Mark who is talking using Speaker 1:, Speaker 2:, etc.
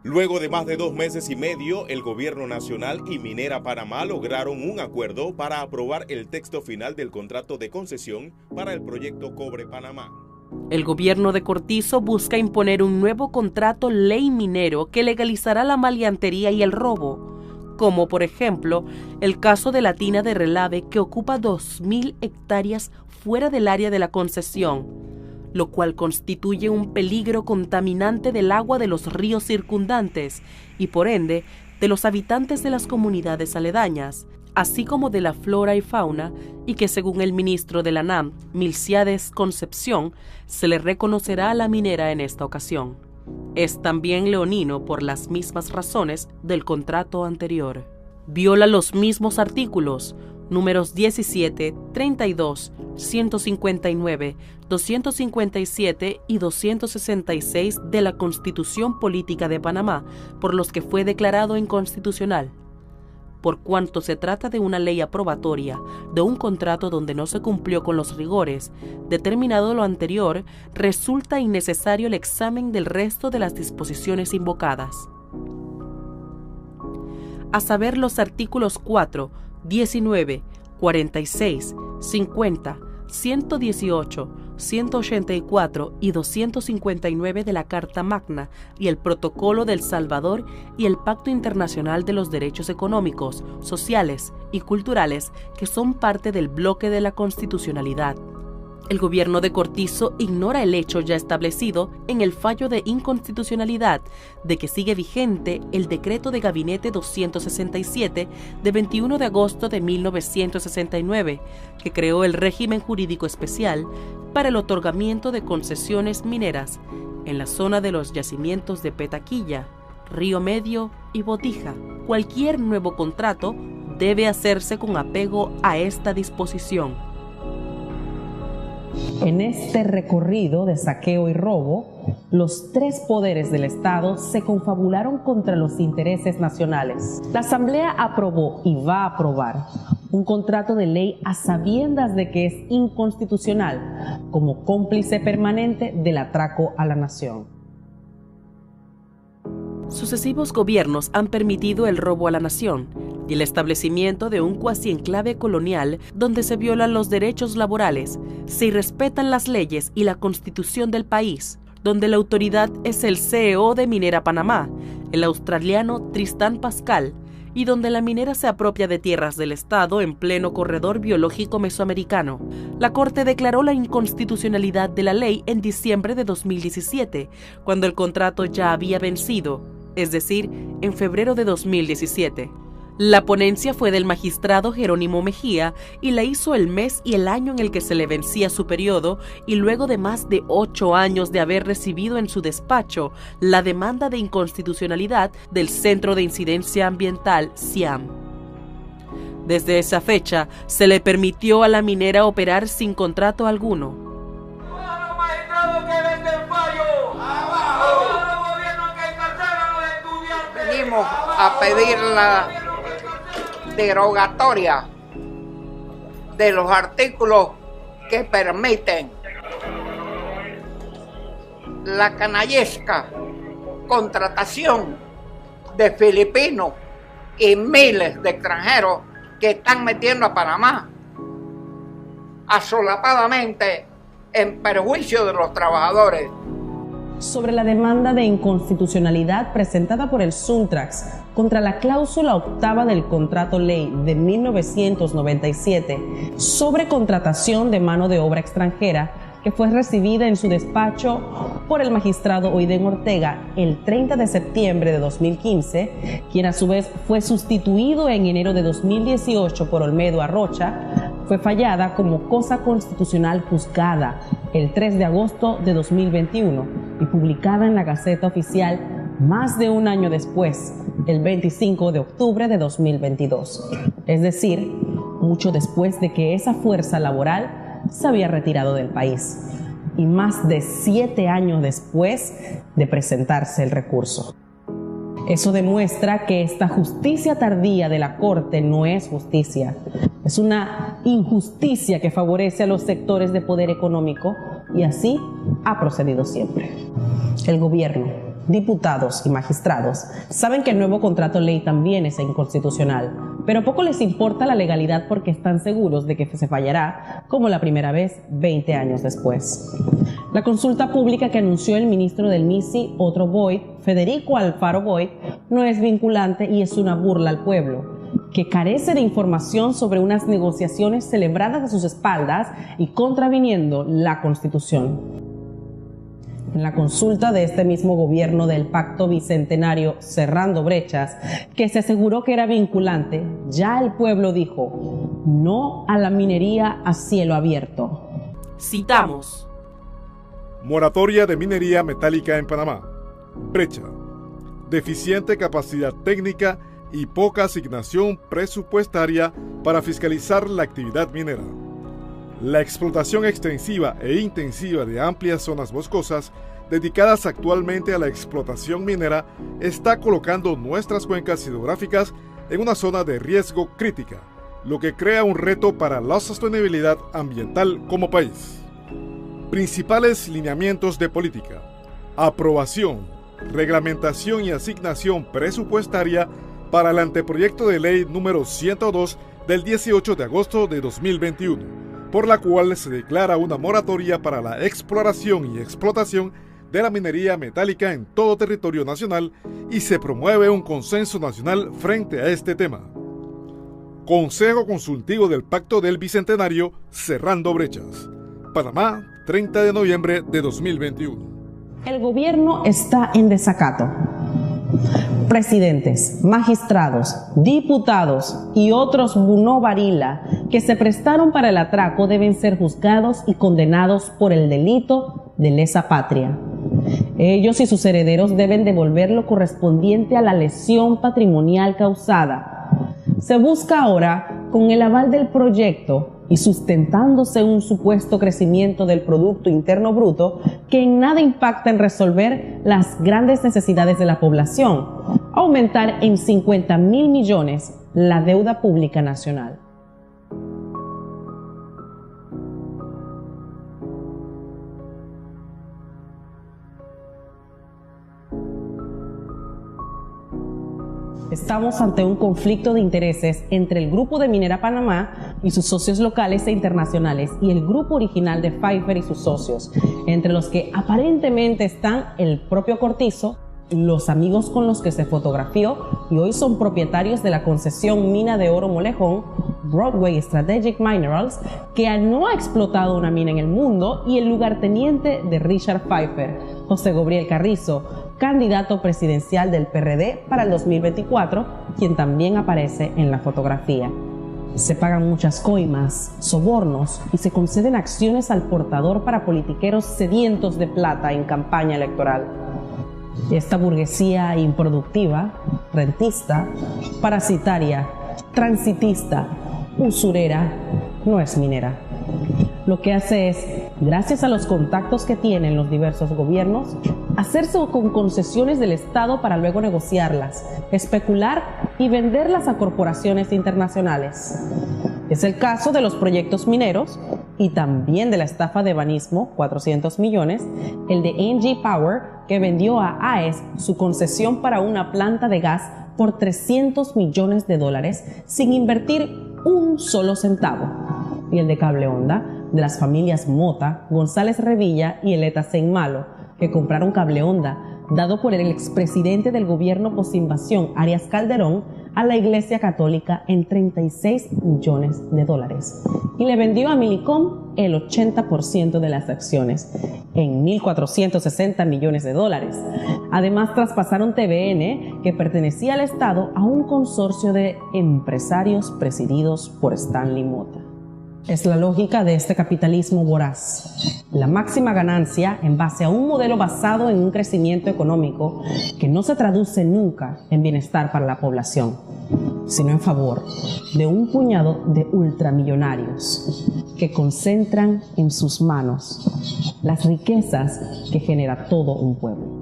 Speaker 1: Luego de más de 2 meses y medio, el Gobierno Nacional y Minera Panamá lograron un acuerdo para aprobar el texto final del contrato de concesión para el proyecto Cobre Panamá.
Speaker 2: El gobierno de Cortizo busca imponer un nuevo contrato ley minero que legalizará la maleantería y el robo, como por ejemplo el caso de la tina de Relave, que ocupa 2.000 hectáreas fuera del área de la concesión, lo cual constituye un peligro contaminante del agua de los ríos circundantes y por ende de los habitantes de las comunidades aledañas, así como de la flora y fauna, y que según el ministro de la NAM, Milciades Concepción, se le reconocerá a la minera en esta ocasión. Es también leonino por las mismas razones del contrato anterior. Viola los mismos artículos números 17, 32, 159, 257 y 266 de la Constitución Política de Panamá, por los que fue declarado inconstitucional. Por cuanto se trata de una ley aprobatoria de un contrato donde no se cumplió con los rigores, determinado lo anterior, resulta innecesario el examen del resto de las disposiciones invocadas. A saber, los artículos 4, 19, 46, 50, 118, 184 y 259 de la Carta Magna y el Protocolo del Salvador y el Pacto Internacional de los Derechos Económicos, Sociales y Culturales, que son parte del bloque de la constitucionalidad. El gobierno de Cortizo ignora el hecho ya establecido en el fallo de inconstitucionalidad de que sigue vigente el decreto de Gabinete 267 de 21 de agosto de 1969, que creó el régimen jurídico especial para el otorgamiento de concesiones mineras en la zona de los yacimientos de Petaquilla, Río Medio y Botija. Cualquier nuevo contrato debe hacerse con apego a esta disposición.
Speaker 3: En este recorrido de saqueo y robo, los tres poderes del Estado se confabularon contra los intereses nacionales. La Asamblea aprobó y va a aprobar un contrato de ley a sabiendas de que es inconstitucional, como cómplice permanente del atraco a la nación.
Speaker 2: Sucesivos gobiernos han permitido el robo a la nación y el establecimiento de un cuasi enclave colonial donde se violan los derechos laborales, se irrespetan las leyes y la constitución del país, donde la autoridad es el CEO de Minera Panamá, el australiano Tristan Pascal, y donde la minera se apropia de tierras del Estado en pleno corredor biológico mesoamericano. La Corte declaró la inconstitucionalidad de la ley en diciembre de 2017, cuando el contrato ya había vencido, es decir, en febrero de 2017. La ponencia fue del magistrado Jerónimo Mejía y la hizo el mes y el año en el que se le vencía su periodo y luego de más de 8 años de haber recibido en su despacho la demanda de inconstitucionalidad del Centro de Incidencia Ambiental, CIAM. Desde esa fecha, se le permitió a la minera operar sin contrato alguno.
Speaker 4: Venimos a pedir la derogatoria de los artículos que permiten la canallesca contratación de filipinos y miles de extranjeros que están metiendo a Panamá asolapadamente en perjuicio de los trabajadores.
Speaker 3: Sobre la demanda de inconstitucionalidad presentada por el Suntrax contra la cláusula octava del contrato ley de 1997 sobre contratación de mano de obra extranjera, que fue recibida en su despacho por el magistrado Oiden Ortega el 30 de septiembre de 2015, quien a su vez fue sustituido en enero de 2018 por Olmedo Arrocha, fue fallada como cosa constitucional juzgada el 3 de agosto de 2021 y publicada en la Gaceta Oficial más de un año después, el 25 de octubre de 2022. Es decir, mucho después de que esa fuerza laboral se había retirado del país y más de 7 años después de presentarse el recurso. Eso demuestra que esta justicia tardía de la Corte no es justicia. Es una injusticia que favorece a los sectores de poder económico y así ha procedido siempre. El gobierno, diputados y magistrados saben que el nuevo contrato ley también es inconstitucional, pero poco les importa la legalidad porque están seguros de que se fallará como la primera vez 20 años después. La consulta pública que anunció el ministro del MISI, Otto Boyd, Federico Alfaro Boyd, no es vinculante y es una burla al pueblo, que carece de información sobre unas negociaciones celebradas a sus espaldas y contraviniendo la Constitución. En la consulta de este mismo gobierno del Pacto Bicentenario Cerrando Brechas, que se aseguró que era vinculante, ya el pueblo dijo no a la minería a cielo abierto.
Speaker 2: Citamos:
Speaker 5: moratoria de minería metálica en Panamá. Brecha: deficiente capacidad técnica y poca asignación presupuestaria para fiscalizar la actividad minera. La explotación extensiva e intensiva de amplias zonas boscosas dedicadas actualmente a la explotación minera está colocando nuestras cuencas hidrográficas en una zona de riesgo crítica, lo que crea un reto para la sostenibilidad ambiental como país. Principales lineamientos de política: aprobación, reglamentación y asignación presupuestaria para el anteproyecto de ley número 102 del 18 de agosto de 2021, por la cual se declara una moratoria para la exploración y explotación de la minería metálica en todo territorio nacional y se promueve un consenso nacional frente a este tema. Consejo Consultivo del Pacto del Bicentenario Cerrando Brechas. Panamá, 30 de noviembre de 2021.
Speaker 3: El gobierno está en desacato. Presidentes, magistrados, diputados y otros Bruno Varila que se prestaron para el atraco deben ser juzgados y condenados por el delito de lesa patria. Ellos y sus herederos deben devolver lo correspondiente a la lesión patrimonial causada. Se busca ahora, con el aval del proyecto y sustentándose un supuesto crecimiento del Producto Interno Bruto que en nada impacta en resolver las grandes necesidades de la población, aumentar en 50.000 millones la deuda pública nacional. Estamos ante un conflicto de intereses entre el Grupo de Minera Panamá y sus socios locales e internacionales y el grupo original de Pfeiffer y sus socios, entre los que aparentemente están el propio Cortizo, los amigos con los que se fotografió y hoy son propietarios de la concesión Mina de Oro Molejón, Broadway Strategic Minerals, que no ha explotado una mina en el mundo, y el lugarteniente de Richard Pfeiffer, José Gabriel Carrizo, candidato presidencial del PRD para el 2024, quien también aparece en la fotografía. Se pagan muchas coimas, sobornos y se conceden acciones al portador para politiqueros sedientos de plata en campaña electoral. Esta burguesía improductiva, rentista, parasitaria, transitista, usurera, no es minera. Lo que hace es, gracias a los contactos que tienen los diversos gobiernos, hacerse con concesiones del Estado para luego negociarlas, especular y venderlas a corporaciones internacionales. Es el caso de los proyectos mineros y también de la estafa de Banismo, 400 millones, el de NG Power, que vendió a AES su concesión para una planta de gas por $300 millones sin invertir un solo centavo, y el de Cable Onda, de las familias Mota, González Revilla y Eleta Seinmalo, que compraron Cable Onda, dado por el expresidente del gobierno posinvasión Arias Calderón, a la Iglesia Católica en $36 millones, y le vendió a Millicom el 80% de las acciones, en $1.460 millones. Además, traspasaron TVN, que pertenecía al Estado, a un consorcio de empresarios presididos por Stanley Mota. Es la lógica de este capitalismo voraz. La máxima ganancia en base a un modelo basado en un crecimiento económico que no se traduce nunca en bienestar para la población, sino en favor de un puñado de ultramillonarios que concentran en sus manos las riquezas que genera todo un pueblo.